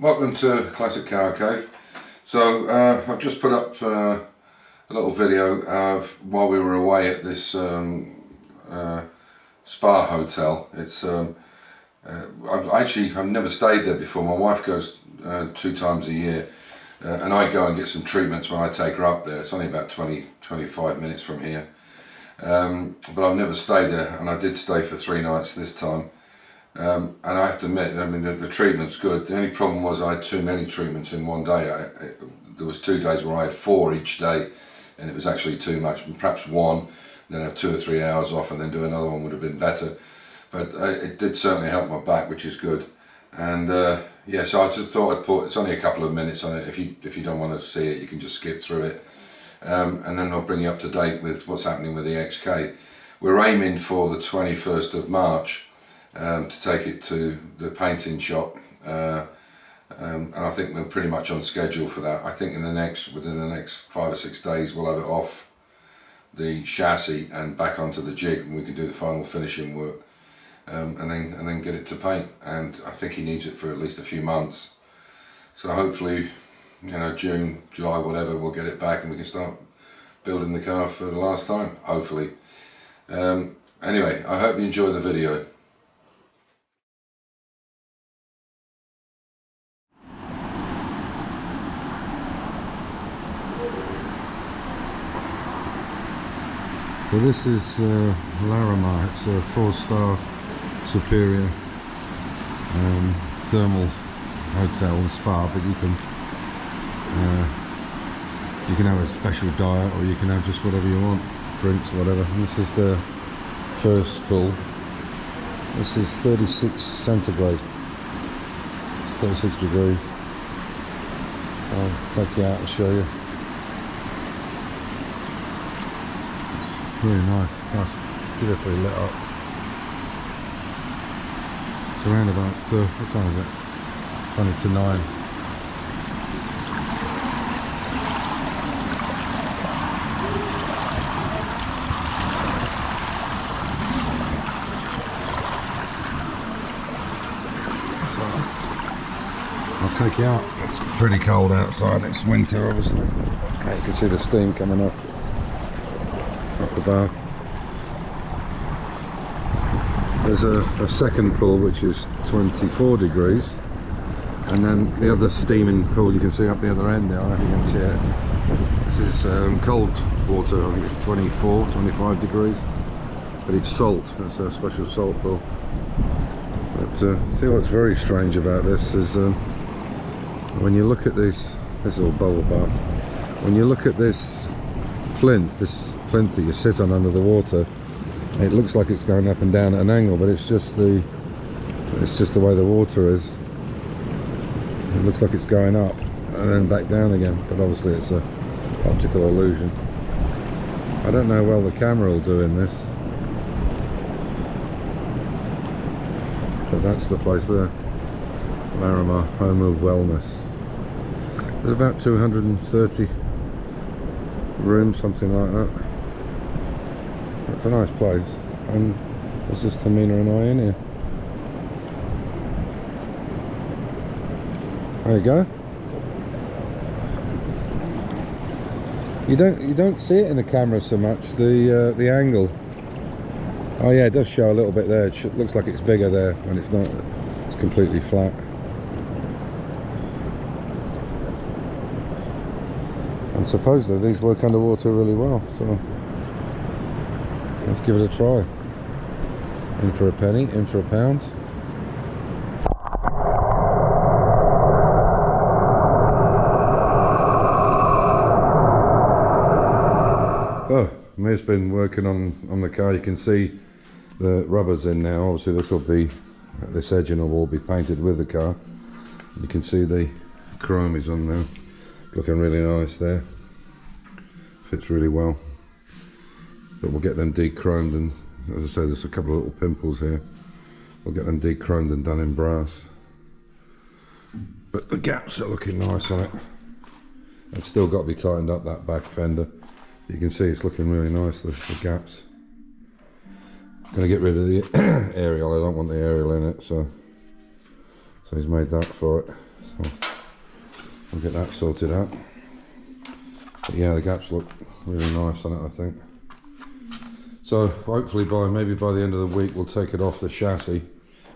Welcome to Classic Car Cave. So I've just put up a little video of while we were away at this spa hotel. It's I've never stayed there before. My wife goes 2 times a year, and I go and get some treatments when I take her up there. It's only about 20-25 minutes from here, but I've never stayed there, and I did stay for 3 nights this time. And I have to admit, I mean, the treatment's good. The only problem was I had too many treatments in one day. There was 2 days where I had 4 each day, and it was actually too much. Perhaps one, then have 2 or 3 hours off, and then do another one would have been better. But it did certainly help my back, which is good. And yeah, so I just thought I'd put. It's only a couple of minutes on it. If you don't want to see it, you can just skip through it. And then I'll bring you up to date with what's happening with the XK. We're aiming for the 21st of March. To take it to the painting shop, and I think we're pretty much on schedule for that. I think within the next 5 or 6 days we'll have it off the chassis and back onto the jig, and we can do the final finishing work, and then get it to paint. And I think he needs it for at least a few months. So hopefully, you know, June, July, whatever, we'll get it back and we can start building the car for the last time. Hopefully. Anyway, I hope you enjoy the video. So this is Larimar. It's a 4-star superior thermal hotel and spa, but you can have a special diet, or you can have just whatever you want, drinks or whatever. And this is the first pool. This is 36 centigrade, 36 degrees. I'll take you out and show you. Really nice, beautifully lit up. It's around about, what time is it? 20 to 9. So, I'll take you out. It's pretty cold outside, it's winter obviously. You can see the steam coming off the bath. There's a second pool which is 24 degrees, and then the other steaming pool you can see up the other end there. I don't know if you can see it. This is cold water. I think it's 24, 25 degrees, but it's salt. It's a special salt pool. But see what's very strange about this is when you look at this is all bubble bath. When you look at this plinth that you sit on under the water, it looks like it's going up and down at an angle, but it's just the way the water is. It looks like it's going up and then back down again, but obviously it's a optical illusion. I don't know how well the camera will do in this, but that's the place there, Larimar Home of Wellness. There's about 230 rooms, something like that. It's a nice place, and it's just Tamina and I in here. There you go. You don't see it in the camera so much, the angle. Oh yeah, it does show a little bit there. It looks like it's bigger there when it's not. It's completely flat. And supposedly these work underwater really well, so let's give it a try. In for a penny, in for a pound. Oh, Mir's been working on the car. You can see the rubbers in now. Obviously this edging will all be painted with the car. You can see the chrome is on now. Looking really nice there. Fits really well. But we'll get them de-chromed, and as I say, there's a couple of little pimples here. We'll get them de-chromed and done in brass. But the gaps are looking nice on it. It's still got to be tightened up, that back fender. You can see it's looking really nice, the gaps. I'm going to get rid of the aerial. I don't want the aerial in it, so he's made that for it. So we'll get that sorted out. But yeah, the gaps look really nice on it, I think. So hopefully maybe by the end of the week we'll take it off the chassis.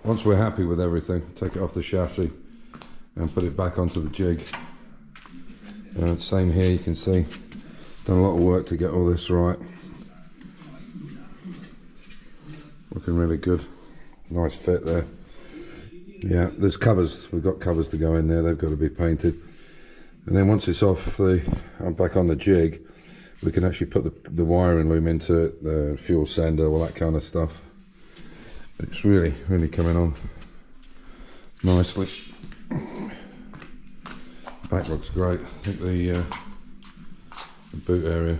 Once we're happy with everything, take it off the chassis and put it back onto the jig. Same here, you can see, done a lot of work to get all this right. Looking really good. Nice fit there. Yeah, there's covers, we've got covers to go in there, they've got to be painted. And then once it's off back on the jig, we can actually put the wiring loom into it, the fuel sender, all that kind of stuff. It's really coming on nicely. Back looks great. I think the boot area.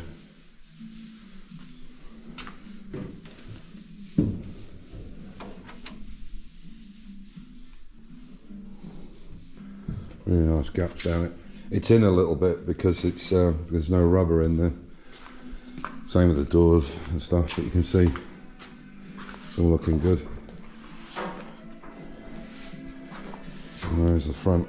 Really nice gaps down it. It's in a little bit because it's there's no rubber in there. Same with the doors and stuff, but you can see it's all looking good. And there's the front.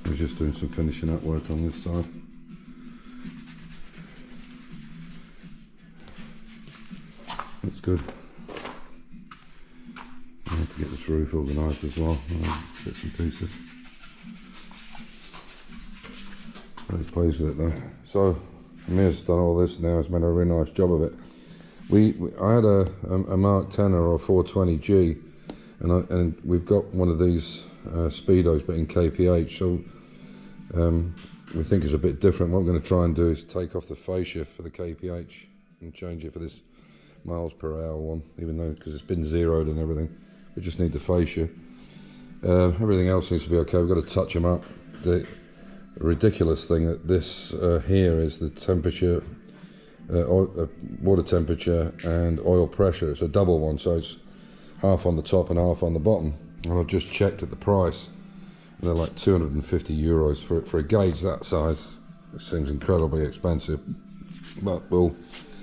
We're just doing some finishing up work on this side. That's good. I have to get this roof organised as well, bits and pieces. Very pleased with it though. So Amir's done all this now, he's made a really nice job of it. I had a Mark 10 or a 420G, and we've got one of these speedos but in KPH, so we think it's a bit different. What we're going to try and do is take off the fascia for the KPH and change it for this miles per hour one, even though because it's been zeroed and everything. We just need the fascia. Everything else seems to be okay. We've got to touch them up. The ridiculous thing that this here is the temperature, water temperature and oil pressure. It's a double one, so it's half on the top and half on the bottom. And I've just checked at the price, and they're like 250 euros for a gauge that size. It seems incredibly expensive, but we'll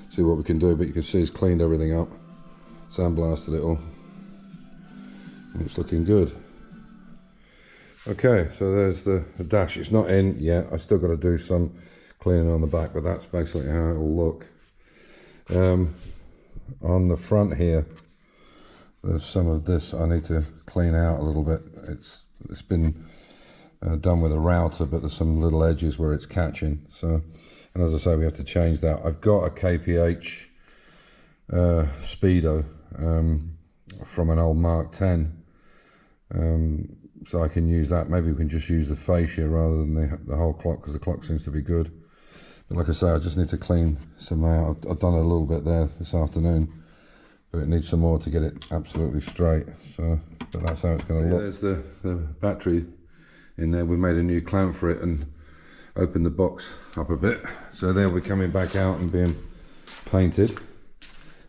see what we can do. But you can see it's cleaned everything up, sandblasted it all, and it's looking good. Okay, so there's the dash. It's not in yet. I've still got to do some cleaning on the back, but that's basically how it will look. On the front here, there's some of this I need to clean out a little bit. It's been done with a router, but there's some little edges where it's catching. So, and as I say, we have to change that. I've got a KPH speedo from an old Mark 10. So I can use that. Maybe we can just use the fascia rather than the whole clock, because the clock seems to be good. But like I say, I just need to clean some out. I've done a little bit there this afternoon, but it needs some more to get it absolutely straight. So, but that's how it's going to look. There's the battery in there. We made a new clamp for it and opened the box up a bit. So they'll be coming back out and being painted.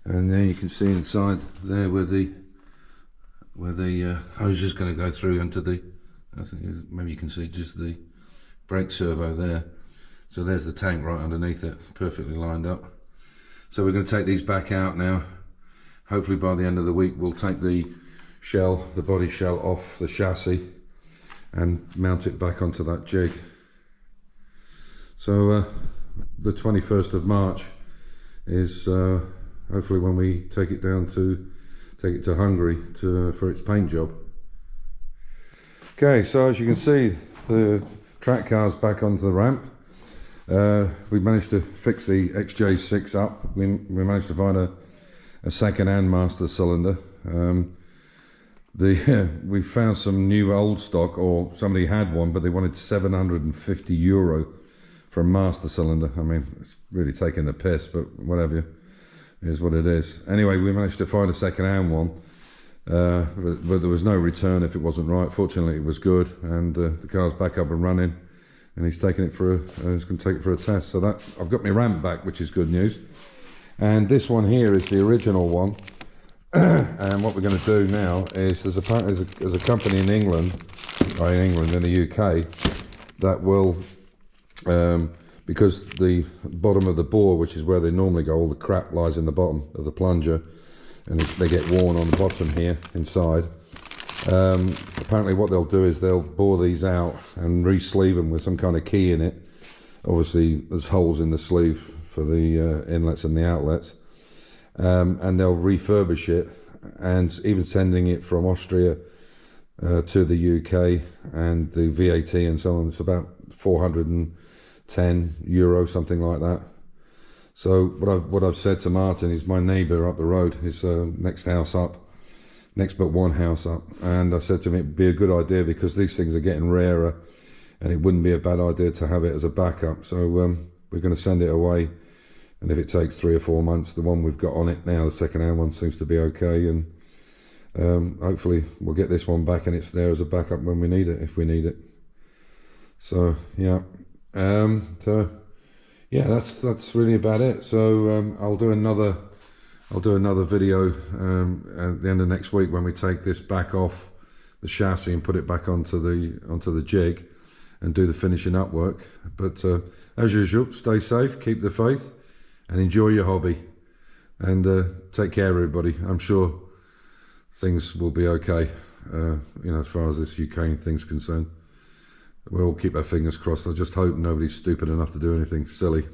And then you can see inside there where the hose is going to go through into the, I think maybe you can see just the brake servo there. So there's the tank right underneath it, perfectly lined up. So we're going to take these back out now. Hopefully by the end of the week we'll take the shell, the body shell, off the chassis and mount it back onto that jig. So the 21st of March is hopefully when we take it to Hungary for its paint job. Okay, so as you can see, the track car's back onto the ramp. We managed to fix the XJ6 up. We managed to find a second-hand master cylinder. We found some new old stock, or somebody had one, but they wanted 750 euro for a master cylinder. I mean, it's really taking the piss, but whatever. Is what it is. Anyway, we managed to find a second-hand one, but there was no return if it wasn't right. Fortunately, it was good, and the car's back up and running, and he's taking it for he's going to take it for a test. So that I've got my ramp back, which is good news. And this one here is the original one. And what we're going to do now is there's a company in England, in the UK, that will. Because the bottom of the bore, which is where they normally go, all the crap lies in the bottom of the plunger. and they get worn on the bottom here inside. Apparently what they'll do is they'll bore these out and re-sleeve them with some kind of key in it. Obviously there's holes in the sleeve for the inlets and the outlets, and they'll refurbish it, and even sending it from Austria to the UK, and the VAT and so on, it's about €410, something like that. So what I've said to Martin is, my neighbour up the road is next house up, next but one house up, and I said to him it'd be a good idea because these things are getting rarer, and it wouldn't be a bad idea to have it as a backup. So we're going to send it away, and if it takes 3 or 4 months, the one we've got on it now, the second-hand one, seems to be okay, and hopefully we'll get this one back and it's there as a backup when we need it, if we need it. So yeah, yeah, that's really about it. So I'll do another video at the end of next week when we take this back off the chassis and put it back onto the jig and do the finishing up work. But as usual, stay safe, keep the faith, and enjoy your hobby, and take care everybody. I'm sure things will be okay, you know, as far as this Ukraine thing's concerned. We'll all keep our fingers crossed. I just hope nobody's stupid enough to do anything silly.